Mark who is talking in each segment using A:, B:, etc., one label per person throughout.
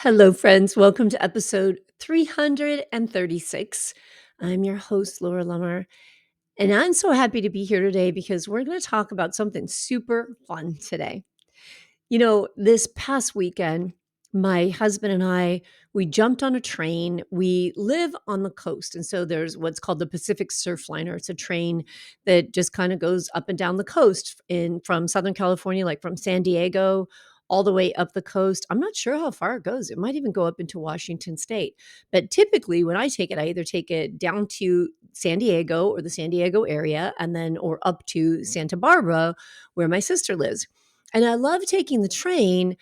A: Hello, friends. Welcome to episode 336. I'm your host, Laura Lummer, and I'm so happy to be here today because we're going to talk about something super fun today. This past weekend, my husband and we jumped on a train. We live on the coast. And so there's what's called the Pacific Surfliner. It's a train that just kind of goes up and down the coast from Southern California, like from San Diego all the way up the coast. I'm not sure how far it goes. It might even go up into Washington State. But typically when I take it, I either take it down to San Diego or the San Diego area or up to Santa Barbara where my sister lives. And I love taking the train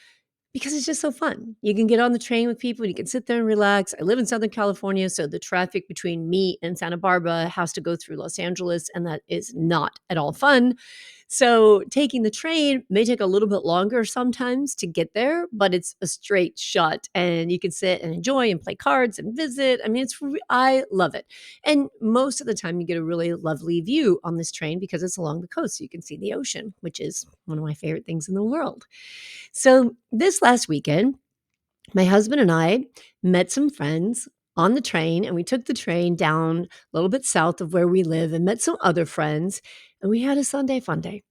A: because it's just so fun. You can get on the train with people, you can sit there and relax. I live in Southern California, so the traffic between me and Santa Barbara has to go through Los Angeles, and that is not at all fun. So taking the train may take a little bit longer sometimes to get there, but it's a straight shot and you can sit and enjoy and play cards and visit. I mean, I love it. And most of the time you get a really lovely view on this train because it's along the coast. So you can see the ocean, which is one of my favorite things in the world. So this last weekend, my husband and I met some friends on the train, and we took the train down a little bit south of where we live and met some other friends, and we had a Sunday fun day.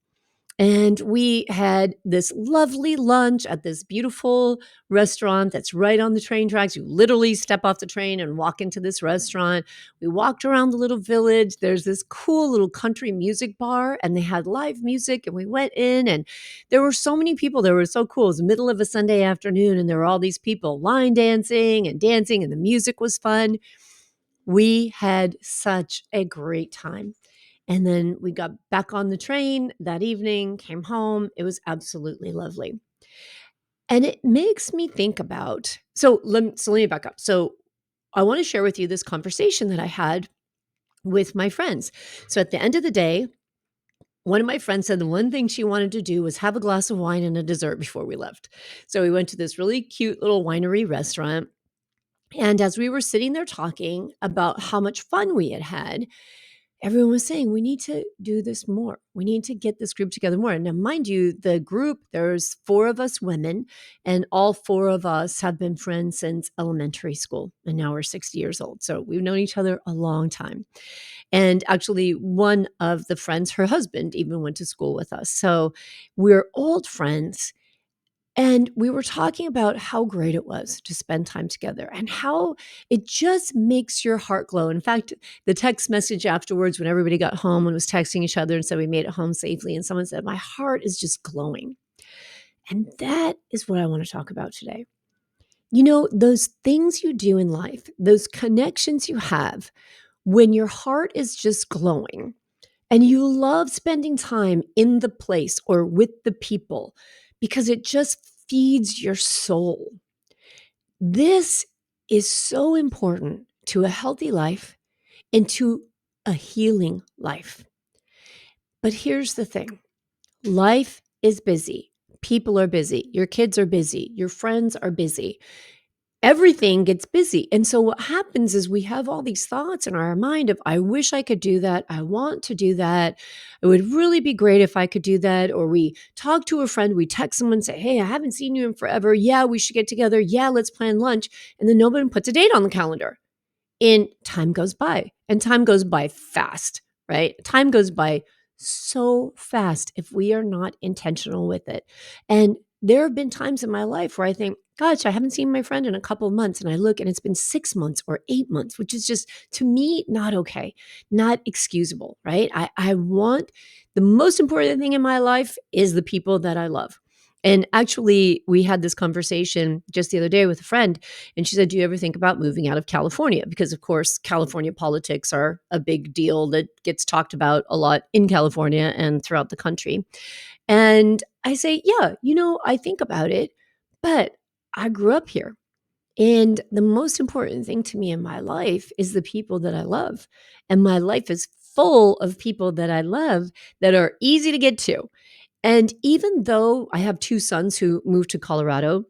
A: And we had this lovely lunch at this beautiful restaurant that's right on the train tracks. You literally step off the train and walk into this restaurant. We walked around the little village. There's this cool little country music bar, and they had live music. And we went in, and there were so many people. They were so cool. It was the middle of a Sunday afternoon, and there were all these people line dancing, and the music was fun. We had such a great time. And then we got back on the train that evening, came home. It was absolutely lovely. And it makes me think about let me back up. So I want to share with you this conversation that I had with my friends. So at the end of the day, one of my friends said the one thing she wanted to do was have a glass of wine and a dessert before we left. So we went to this really cute little winery restaurant. And as we were sitting there talking about how much fun we had had, everyone was saying, we need to do this more. We need to get this group together more. And now, mind you, the group, there's 4 of us women, and all 4 of us have been friends since elementary school. And now we're 60 years old. So we've known each other a long time. And actually, one of the friends, her husband, even went to school with us. So we're old friends. And we were talking about how great it was to spend time together and how it just makes your heart glow. In fact, the text message afterwards, when everybody got home and was texting each other and said we made it home safely, and someone said, my heart is just glowing. And that is what I want to talk about today. Those things you do in life, those connections you have when your heart is just glowing and you love spending time in the place or with the people because it just feeds your soul. This is so important to a healthy life and to a healing life. But here's the thing. Life is busy. People are busy. Your kids are busy. Your friends are busy. Everything gets busy. And so what happens is we have all these thoughts in our mind of, I wish I could do that. I want to do that. It would really be great if I could do that. Or we talk to a friend, we text someone and say, hey, I haven't seen you in forever. Yeah, we should get together. Yeah, let's plan lunch. And then nobody puts a date on the calendar. And time goes by, and time goes by fast, right? Time goes by so fast if we are not intentional with it. And there have been times in my life where I think, gosh, I haven't seen my friend in a couple of months. And I look and it's been 6 months or 8 months, which is just, to me, not okay, not excusable, right? I want the most important thing in my life is the people that I love. And actually, we had this conversation just the other day with a friend, and she said, do you ever think about moving out of California? Because, of course, California politics are a big deal that gets talked about a lot in California and throughout the country. And I say, yeah, I think about it, but I grew up here. And the most important thing to me in my life is the people that I love. And my life is full of people that I love that are easy to get to. And even though I have 2 sons who moved to Colorado,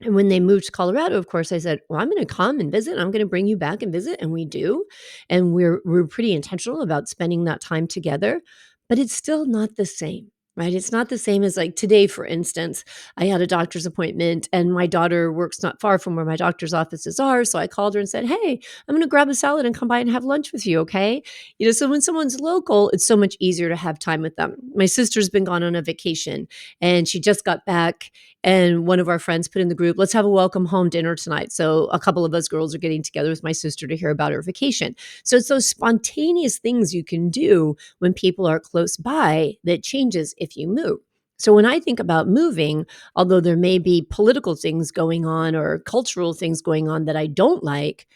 A: and when they moved to Colorado, of course, I said, well, I'm going to come and visit. I'm going to bring you back and visit. And we do. And we're pretty intentional about spending that time together. But it's still not the same. right? It's not the same as like today, for instance, I had a doctor's appointment and my daughter works not far from where my doctor's offices are. So I called her and said, "Hey, I'm going to grab a salad and come by and have lunch with you." Okay. So when someone's local, it's so much easier to have time with them. My sister's been gone on a vacation and she just got back. And one of our friends put in the group, "Let's have a welcome home dinner tonight." So a couple of us girls are getting together with my sister to hear about her vacation. So it's those spontaneous things you can do when people are close by that changes if you move. So when I think about moving, although there may be political things going on or cultural things going on that I don't like,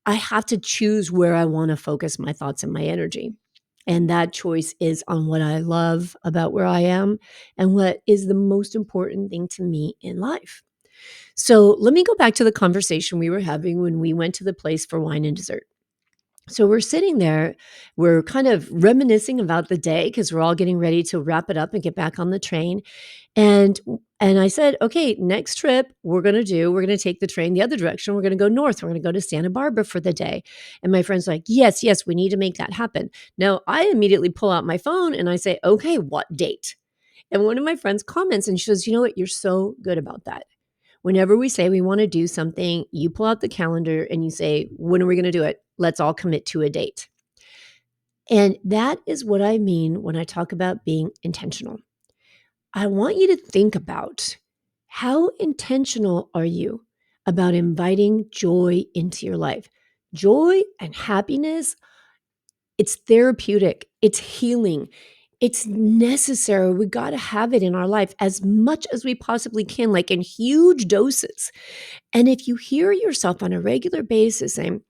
A: I have to choose where I want to focus my thoughts and my energy. And that choice is on what I love about where I am and what is the most important thing to me in life. So let me go back to the conversation we were having when we went to the place for wine and dessert. So we're sitting there, we're kind of reminiscing about the day because we're all getting ready to wrap it up and get back on the train. And I said, "Okay, next trip we're gonna take the train the other direction. We're gonna go north. We're gonna go to Santa Barbara for the day." And my friend's like, "Yes, yes, we need to make that happen." Now I immediately pull out my phone and I say, "Okay, what date?" And one of my friends comments and she says, "You know what? You're so good about that. Whenever we say we want to do something, you pull out the calendar and you say, 'When are we going to do it? Let's all commit to a date.'" And that is what I mean when I talk about being intentional. I want you to think about how intentional are you about inviting joy into your life? Joy and happiness, it's therapeutic, it's healing, it's necessary. We got to have it in our life as much as we possibly can, like in huge doses. And if you hear yourself on a regular basis saying,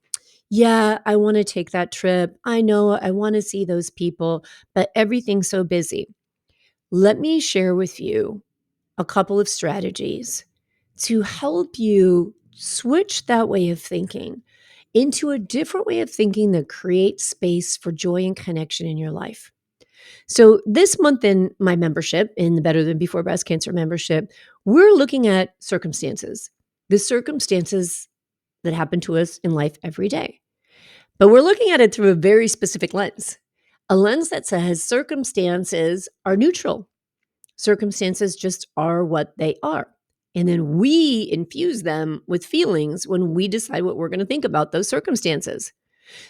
A: "Yeah, I want to take that trip. I know I want to see those people, but everything's so busy." Let me share with you a couple of strategies to help you switch that way of thinking into a different way of thinking that creates space for joy and connection in your life. So, this month in my membership, in the Better Than Before Breast Cancer membership, we're looking at circumstances, the circumstances that happen to us in life every day. But we're looking at it through a very specific lens, a lens that says circumstances are neutral. Circumstances just are what they are. And then we infuse them with feelings when we decide what we're going to think about those circumstances.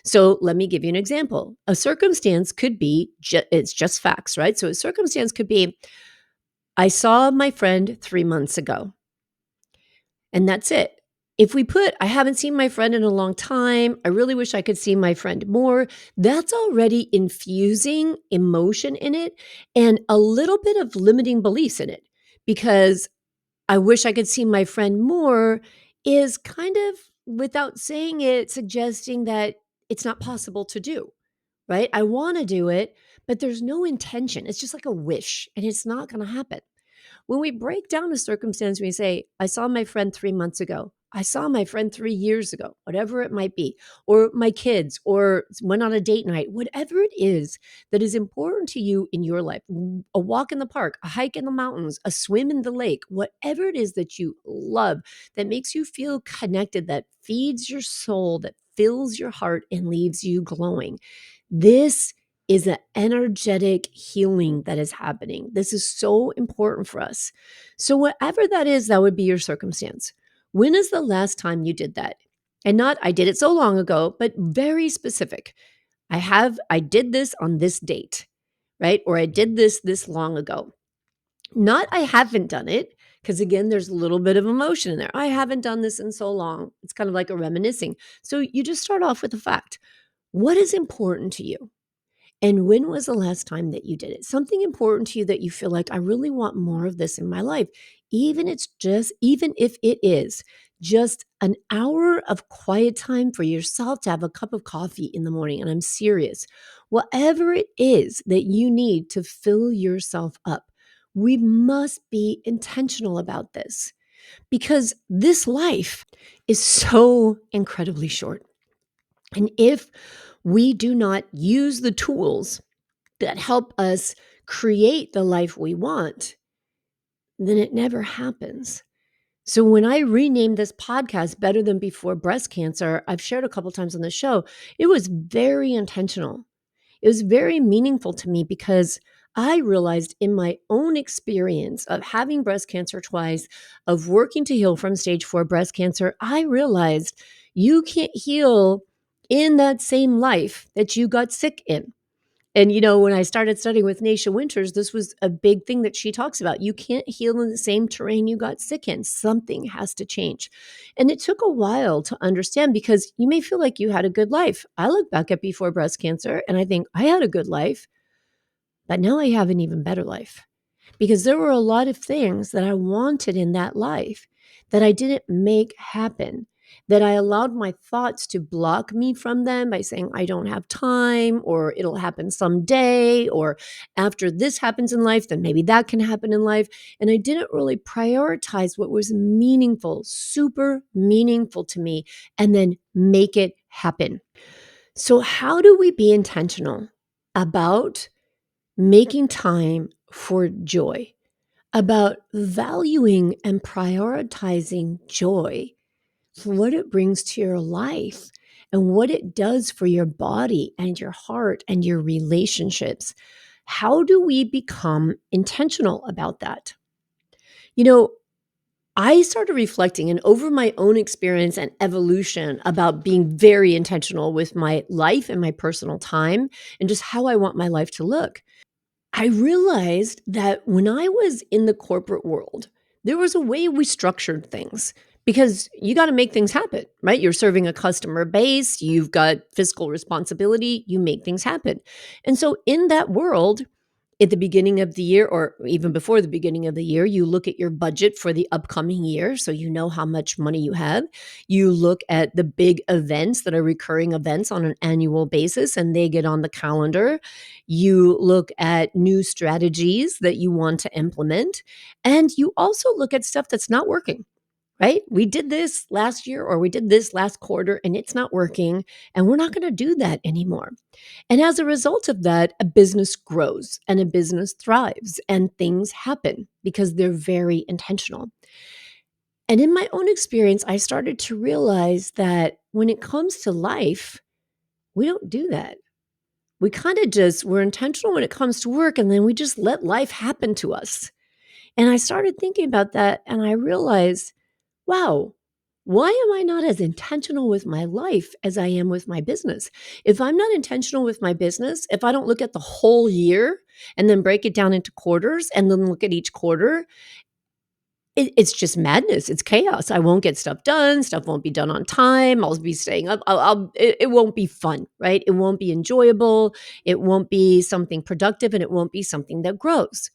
A: So let me give you an example. A circumstance could be, it's just facts, right? So a circumstance could be, I saw my friend 3 months ago. And that's it. If we put, I haven't seen my friend in a long time, I really wish I could see my friend more, that's already infusing emotion in it and a little bit of limiting beliefs in it. Because I wish I could see my friend more is kind of, without saying it, suggesting that it's not possible to do, right? I want to do it, but there's no intention. It's just like a wish and it's not going to happen. When we break down a circumstance, we say, I saw my friend 3 months ago. I saw my friend 3 years ago, whatever it might be, or my kids, or went on a date night, whatever it is that is important to you in your life, a walk in the park, a hike in the mountains, a swim in the lake, whatever it is that you love, that makes you feel connected, that feeds your soul, that fills your heart and leaves you glowing. This is an energetic healing that is happening. This is so important for us. So, whatever that is, that would be your circumstance. When is the last time you did that? And not, I did it so long ago, but very specific. I did this on this date, right? Or I did this long ago. Not, I haven't done it. Because again, there's a little bit of emotion in there. I haven't done this in so long. It's kind of like a reminiscing. So you just start off with the fact. What is important to you? And when was the last time that you did it? Something important to you that you feel like, I really want more of this in my life. Even if it is just an hour of quiet time for yourself to have a cup of coffee in the morning. And I'm serious. Whatever it is that you need to fill yourself up, we must be intentional about this because this life is so incredibly short. And if we do not use the tools that help us create the life we want, then it never happens. So when I renamed this podcast Better Than Before Breast Cancer, I've shared a couple times on the show, it was very intentional. It was very meaningful to me because I realized in my own experience of having breast cancer twice, of working to heal from stage 4 breast cancer, I realized you can't heal in that same life that you got sick in. And, when I started studying with Naisha Winters, this was a big thing that she talks about. You can't heal in the same terrain you got sick in. Something has to change. And it took a while to understand because you may feel like you had a good life. I look back at before breast cancer and I think I had a good life, but now I have an even better life because there were a lot of things that I wanted in that life that I didn't make happen, that I allowed my thoughts to block me from them by saying, I don't have time, or it'll happen someday, or after this happens in life, then maybe that can happen in life. And I didn't really prioritize what was meaningful, super meaningful to me, and then make it happen. So, how do we be intentional about making time for joy, about valuing and prioritizing joy for what it brings to your life and what it does for your body and your heart and your relationships? How do we become intentional about that? You know, I started reflecting and over my own experience and evolution about being very intentional with my life and my personal time and just how I want my life to look. I realized that when I was in the corporate world, there was a way we structured things because you got to make things happen, right? You're serving a customer base, you've got fiscal responsibility, you make things happen. And so in that world, at the beginning of the year or even before the beginning of the year, you look at your budget for the upcoming year so you know how much money you have. You look at the big events that are recurring events on an annual basis and they get on the calendar. You look at new strategies that you want to implement, and you also look at stuff that's not working. Right? We did this last year or we did this last quarter and it's not working, and we're not going to do that anymore. And as a result of that, a business grows and a business thrives and things happen because they're very intentional. And in my own experience, I started to realize that when it comes to life, we don't do that. We kind of just, we're intentional when it comes to work, and then we just let life happen to us. And I started thinking about that and I realized, wow, why am I not as intentional with my life as I am with my business? If I'm not intentional with my business, if I don't look at the whole year and then break it down into quarters and then look at each quarter, it's just madness. It's chaos. I won't get stuff done. Stuff won't be done on time. I'll be staying up. It won't be fun, right? It won't be enjoyable. It won't be something productive, and it won't be something that grows.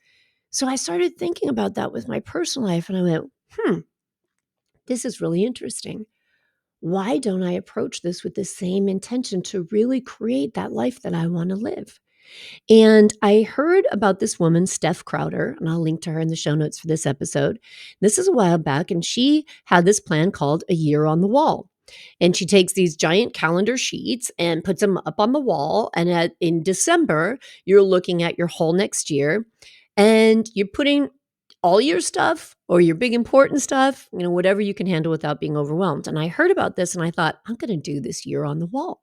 A: So I started thinking about that with my personal life, and I went, this is really interesting. Why don't I approach this with the same intention to really create that life that I want to live? And I heard about this woman, Steph Crowder, and I'll link to her in the show notes for this episode. This is a while back, and she had this plan called A Year on the Wall. And she takes these giant calendar sheets and puts them up on the wall. And in December, you're looking at your whole next year and you're putting all your stuff or your big important stuff, whatever you can handle without being overwhelmed. And I heard about this and I thought, I'm going to do this year on the wall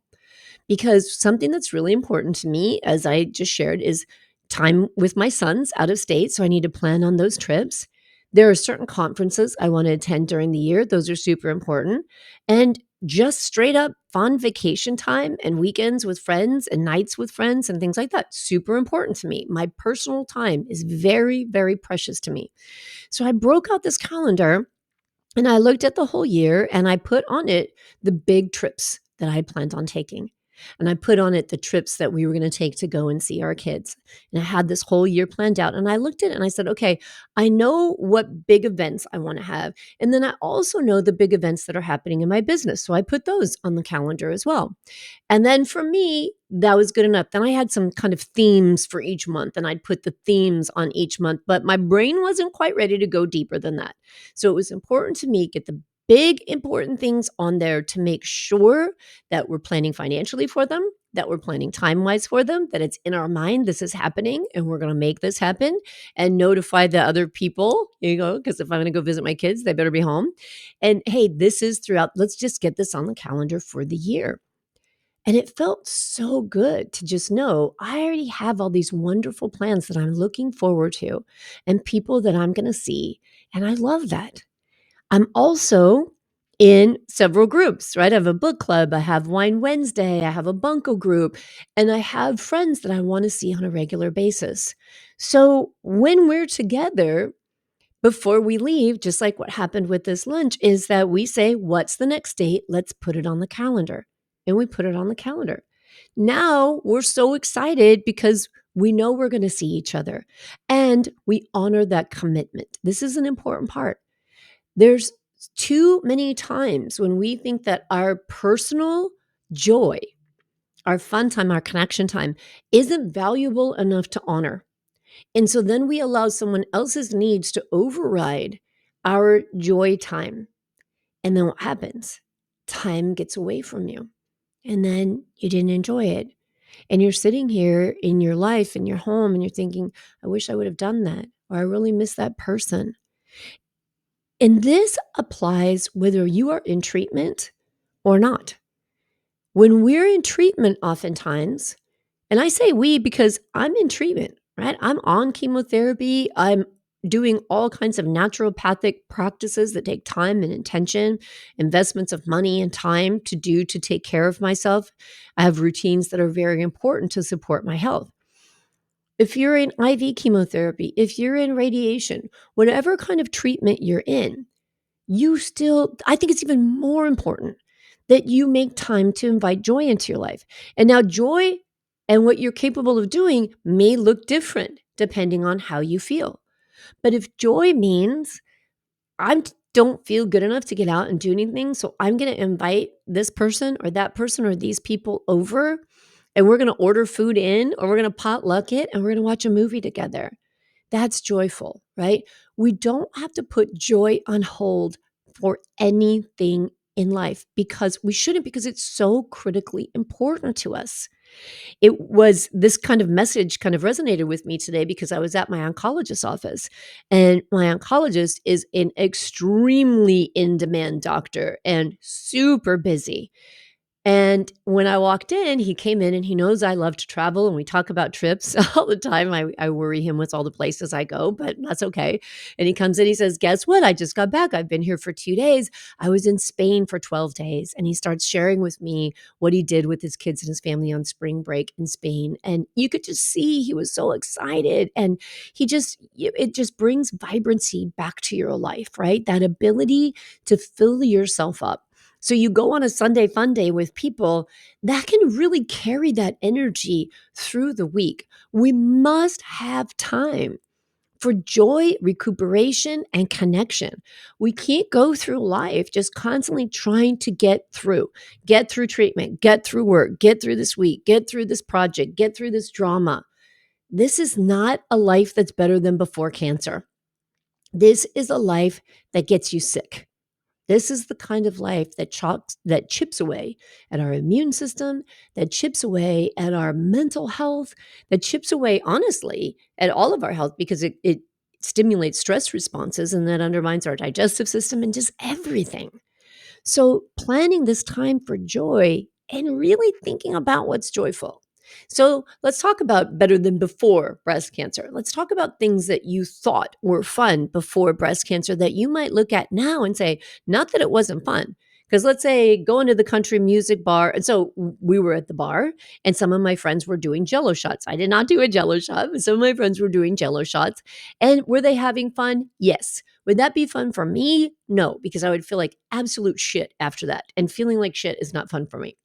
A: because something that's really important to me, as I just shared, is time with my sons out of state. So I need to plan on those trips. There are certain conferences I want to attend during the year. Those are super important. And just straight up fun vacation time and weekends with friends and nights with friends and things like that. Super important to me. My personal time is very, very precious to me. So I broke out this calendar and I looked at the whole year and I put on it the big trips that I planned on taking. And I put on it the trips that we were going to take to go and see our kids. And I had this whole year planned out. And I looked at it and I said, okay, I know what big events I want to have. And then I also know the big events that are happening in my business. So I put those on the calendar as well. And then for me, that was good enough. Then I had some kind of themes for each month, and I'd put the themes on each month, but my brain wasn't quite ready to go deeper than that. So it was important to me get the big important things on there to make sure that we're planning financially for them, that we're planning time-wise for them, that it's in our mind, this is happening and we're going to make this happen, and notify the other people, because if I'm going to go visit my kids, they better be home. And hey, this is throughout, let's just get this on the calendar for the year. And it felt so good to just know I already have all these wonderful plans that I'm looking forward to and people that I'm going to see. And I love that. I'm also in several groups, right? I have a book club, I have Wine Wednesday, I have a bunko group, and I have friends that I want to see on a regular basis. So when we're together, before we leave, just like what happened with this lunch, is that we say, what's the next date? Let's put it on the calendar. And we put it on the calendar. Now we're so excited because we know we're going to see each other and we honor that commitment. This is an important part. There's too many times when we think that our personal joy, our fun time, our connection time isn't valuable enough to honor. And so then we allow someone else's needs to override our joy time. And then what happens? Time gets away from you. And then you didn't enjoy it. And you're sitting here in your life, in your home, and you're thinking, I wish I would have done that. Or I really miss that person. And this applies whether you are in treatment or not. When we're in treatment, oftentimes, and I say we because I'm in treatment, right? I'm on chemotherapy. I'm doing all kinds of naturopathic practices that take time and intention, investments of money and time to do to take care of myself. I have routines that are very important to support my health. If you're in IV chemotherapy, if you're in radiation, whatever kind of treatment you're in, I think it's even more important that you make time to invite joy into your life. And now, joy and what you're capable of doing may look different depending on how you feel. But if joy means I don't feel good enough to get out and do anything, so I'm going to invite this person or that person or these people over, and we're going to order food in, or we're going to potluck it, and we're going to watch a movie together. That's joyful, right? We don't have to put joy on hold for anything in life because we shouldn't, because it's so critically important to us. It was this kind of message kind of resonated with me today because I was at my oncologist's office, and my oncologist is an extremely in demand doctor and super busy. And when I walked in, he came in and he knows I love to travel and we talk about trips all the time. I worry him with all the places I go, but that's okay. And he comes in, he says, guess what? I just got back. I've been here for 2 days. I was in Spain for 12 days. And he starts sharing with me what he did with his kids and his family on spring break in Spain. And you could just see he was so excited. And it just brings vibrancy back to your life, right? That ability to fill yourself up. So you go on a Sunday fun day with people that can really carry that energy through the week. We must have time for joy, recuperation, and connection. We can't go through life just constantly trying to get through treatment, get through work, get through this week, get through this project, get through this drama. This is not a life that's better than before cancer. This is a life that gets you sick. This is the kind of life that chips away at our immune system, that chips away at our mental health, that chips away, honestly, at all of our health because it stimulates stress responses and that undermines our digestive system and just everything. So, planning this time for joy and really thinking about what's joyful. So, let's talk about better than before breast cancer. Let's talk about things that you thought were fun before breast cancer that you might look at now and say, not that it wasn't fun. Because let's say going to the country music bar. And so we were at the bar and some of my friends were doing jello shots. I did not do a jello shot, but some of my friends were doing jello shots. And were they having fun? Yes. Would that be fun for me? No, because I would feel like absolute shit after that. And feeling like shit is not fun for me.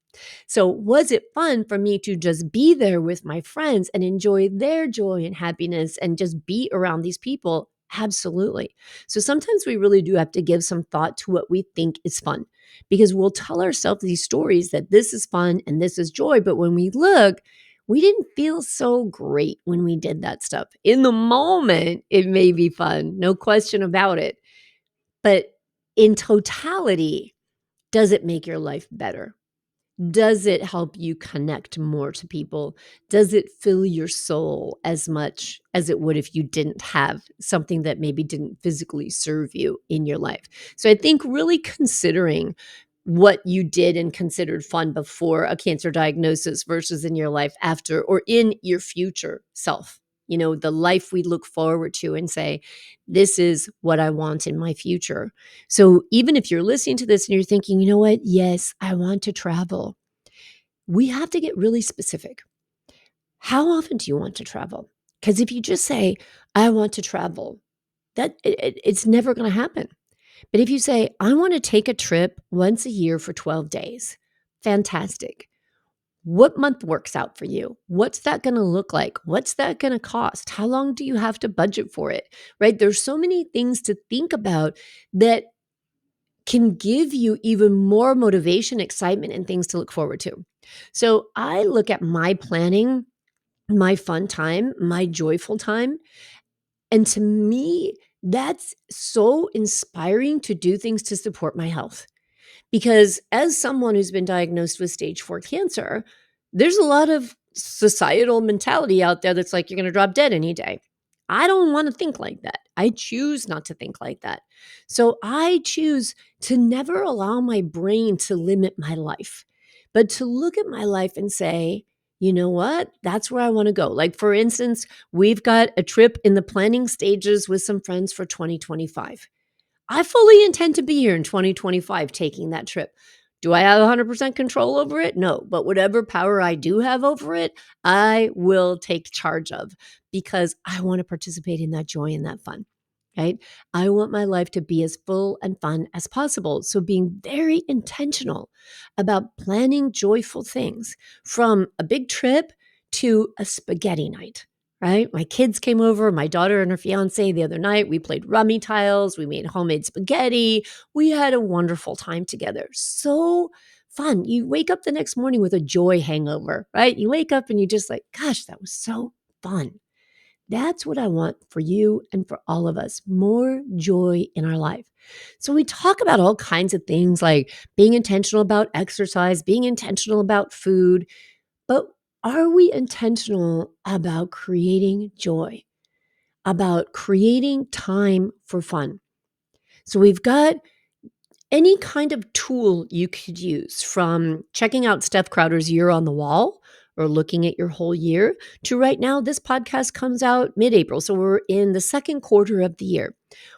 A: So, was it fun for me to just be there with my friends and enjoy their joy and happiness and just be around these people? Absolutely. So, sometimes we really do have to give some thought to what we think is fun because we'll tell ourselves these stories that this is fun and this is joy. But when we look, we didn't feel so great when we did that stuff. In the moment, it may be fun, no question about it. But in totality, does it make your life better? Does it help you connect more to people? Does it fill your soul as much as it would if you didn't have something that maybe didn't physically serve you in your life? So I think really considering what you did and considered fun before a cancer diagnosis versus in your life after or in your future self. The life we look forward to and say, this is what I want in my future. So even if you're listening to this and you're thinking, you know what? Yes, I want to travel. We have to get really specific. How often do you want to travel? Because if you just say, I want to travel, it's never going to happen. But if you say, I want to take a trip once a year for 12 days, fantastic. What month works out for you? What's that going to look like? What's that going to cost? How long do you have to budget for it? Right? There's so many things to think about that can give you even more motivation, excitement, and things to look forward to. So I look at my planning, my fun time, my joyful time. And to me, that's so inspiring to do things to support my health. Because as someone who's been diagnosed with stage 4 cancer, there's a lot of societal mentality out there that's like, you're going to drop dead any day. I don't want to think like that. I choose not to think like that. So I choose to never allow my brain to limit my life, but to look at my life and say, you know what? That's where I want to go. Like, for instance, we've got a trip in the planning stages with some friends for 2025. I fully intend to be here in 2025 taking that trip. Do I have 100% control over it? No, but whatever power I do have over it, I will take charge of because I want to participate in that joy and that fun, right? I want my life to be as full and fun as possible. So being very intentional about planning joyful things, from a big trip to a spaghetti night. Right? My kids came over, my daughter and her fiance the other night. We played rummy tiles. We made homemade spaghetti. We had a wonderful time together. So fun. You wake up the next morning with a joy hangover, right? You wake up and you just like, gosh, that was so fun. That's what I want for you and for all of us, more joy in our life. So we talk about all kinds of things like being intentional about exercise, being intentional about food, but are we intentional about creating joy, about creating time for fun? So we've got any kind of tool you could use, from checking out Steph Crowder's Year on the Wall or looking at your whole year to right now. This podcast comes out mid-April. So we're in the second quarter of the year.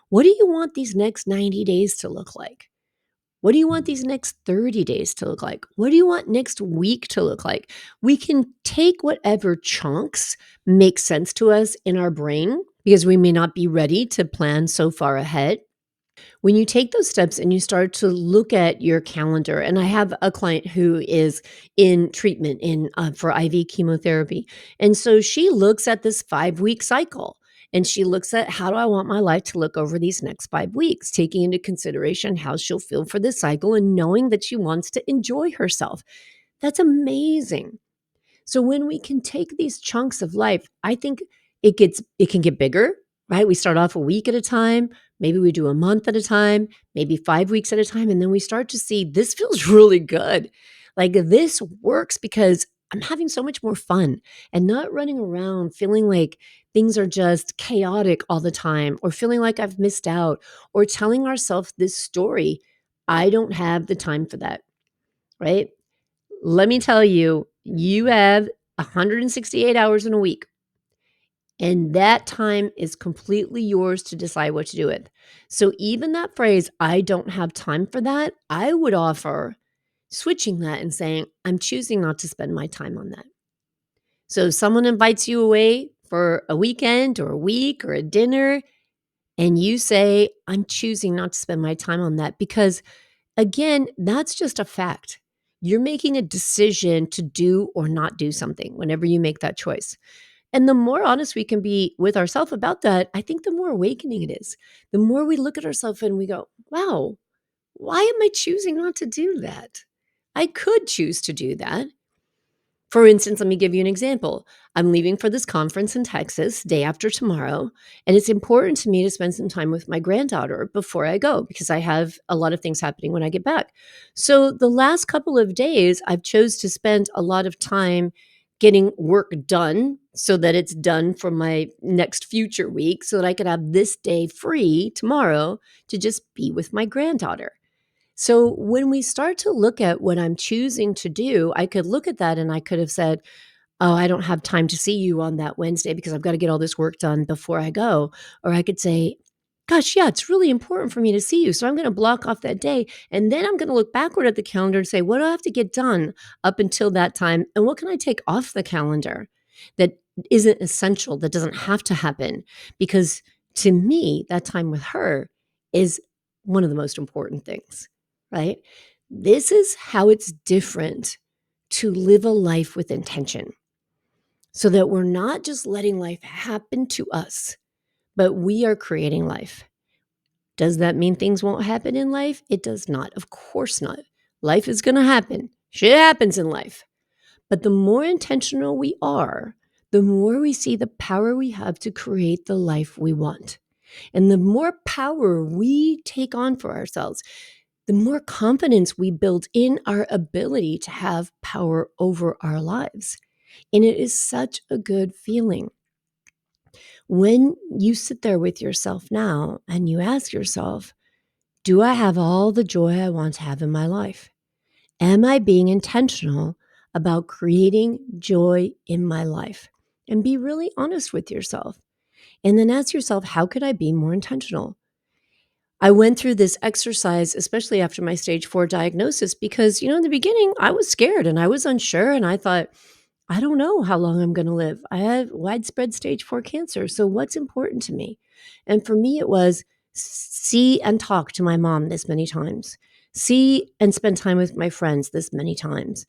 A: What do you want these next 90 days to look like? What do you want these next 30 days to look like? What do you want next week to look like? We can take whatever chunks make sense to us in our brain because we may not be ready to plan so far ahead. When you take those steps and you start to look at your calendar, and I have a client who is in treatment for IV chemotherapy, and so she looks at this 5-week cycle. And she looks at, how do I want my life to look over these next 5 weeks, taking into consideration how she'll feel for this cycle and knowing that she wants to enjoy herself. That's amazing. So when we can take these chunks of life, I think it can get bigger, right? We start off a week at a time, maybe we do a month at a time, maybe 5 weeks at a time, and then we start to see this feels really good. Like, this works because I'm having so much more fun and not running around feeling like things are just chaotic all the time, or feeling like I've missed out, or telling ourselves this story. I don't have the time for that, right? Let me tell you, you have 168 hours in a week, and that time is completely yours to decide what to do with. So even that phrase, I don't have time for that, I would offer switching that and saying, I'm choosing not to spend my time on that. So if someone invites you away for a weekend or a week or a dinner, and you say, I'm choosing not to spend my time on that, because again, that's just a fact. You're making a decision to do or not do something whenever you make that choice. And the more honest we can be with ourselves about that, I think the more awakening it is. The more we look at ourselves and we go, wow, why am I choosing not to do that? I could choose to do that. For instance, let me give you an example. I'm leaving for this conference in Texas day after tomorrow, and it's important to me to spend some time with my granddaughter before I go because I have a lot of things happening when I get back. So the last couple of days, I've chose to spend a lot of time getting work done so that it's done for my next future week, so that I could have this day free tomorrow to just be with my granddaughter. So when we start to look at what I'm choosing to do, I could look at that and I could have said, oh, I don't have time to see you on that Wednesday because I've got to get all this work done before I go. Or I could say, gosh, yeah, it's really important for me to see you. So I'm going to block off that day. And then I'm going to look backward at the calendar and say, what do I have to get done up until that time? And what can I take off the calendar that isn't essential, that doesn't have to happen? Because to me, that time with her is one of the most important things, right? This is how it's different to live a life with intention so that we're not just letting life happen to us, but we are creating life. Does that mean things won't happen in life? It does not. Of course not. Life is going to happen. Shit happens in life. But the more intentional we are, the more we see the power we have to create the life we want. And the more power we take on for ourselves, the more confidence we build in our ability to have power over our lives. And it is such a good feeling. When you sit there with yourself now and you ask yourself, do I have all the joy I want to have in my life? Am I being intentional about creating joy in my life? And be really honest with yourself. And then ask yourself, how could I be more intentional? I went through this exercise, especially after my stage 4 diagnosis, because, in the beginning, I was scared and I was unsure. And I thought, I don't know how long I'm going to live. I have widespread stage 4 cancer. So, what's important to me? And for me, it was see and talk to my mom this many times, see and spend time with my friends this many times,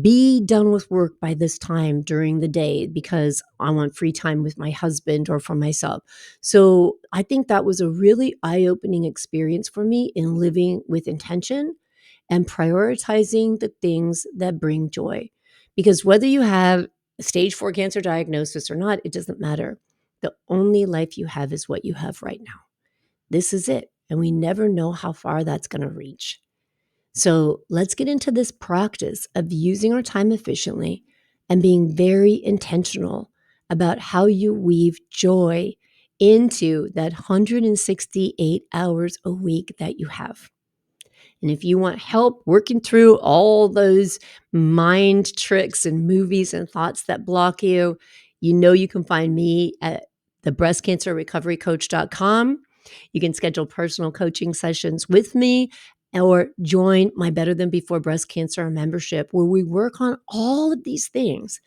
A: be done with work by this time during the day because I want free time with my husband or for myself. So I think that was a really eye-opening experience for me in living with intention and prioritizing the things that bring joy. Because whether you have a stage 4 cancer diagnosis or not, it doesn't matter. The only life you have is what you have right now. This is it. And we never know how far that's going to reach. So let's get into this practice of using our time efficiently and being very intentional about how you weave joy into that 168 hours a week that you have. And if you want help working through all those mind tricks and movies and thoughts that block you, you can find me at thebreastcancerrecoverycoach.com. You can schedule personal coaching sessions with me or join my Better Than Before Breast Cancer membership, where we work on all of these things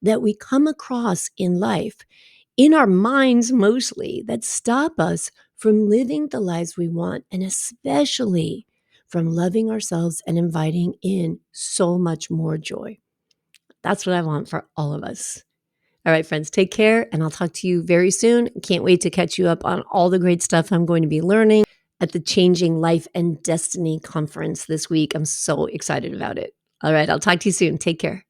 A: that we come across in life, in our minds mostly, that stop us from living the lives we want, and especially from loving ourselves and inviting in so much more joy. That's what I want for all of us. All right, friends, take care, and I'll talk to you very soon. Can't wait to catch you up on all the great stuff I'm going to be learning at the Changing Life and Destiny Conference this week. I'm so excited about it. All right, I'll talk to you soon. Take care.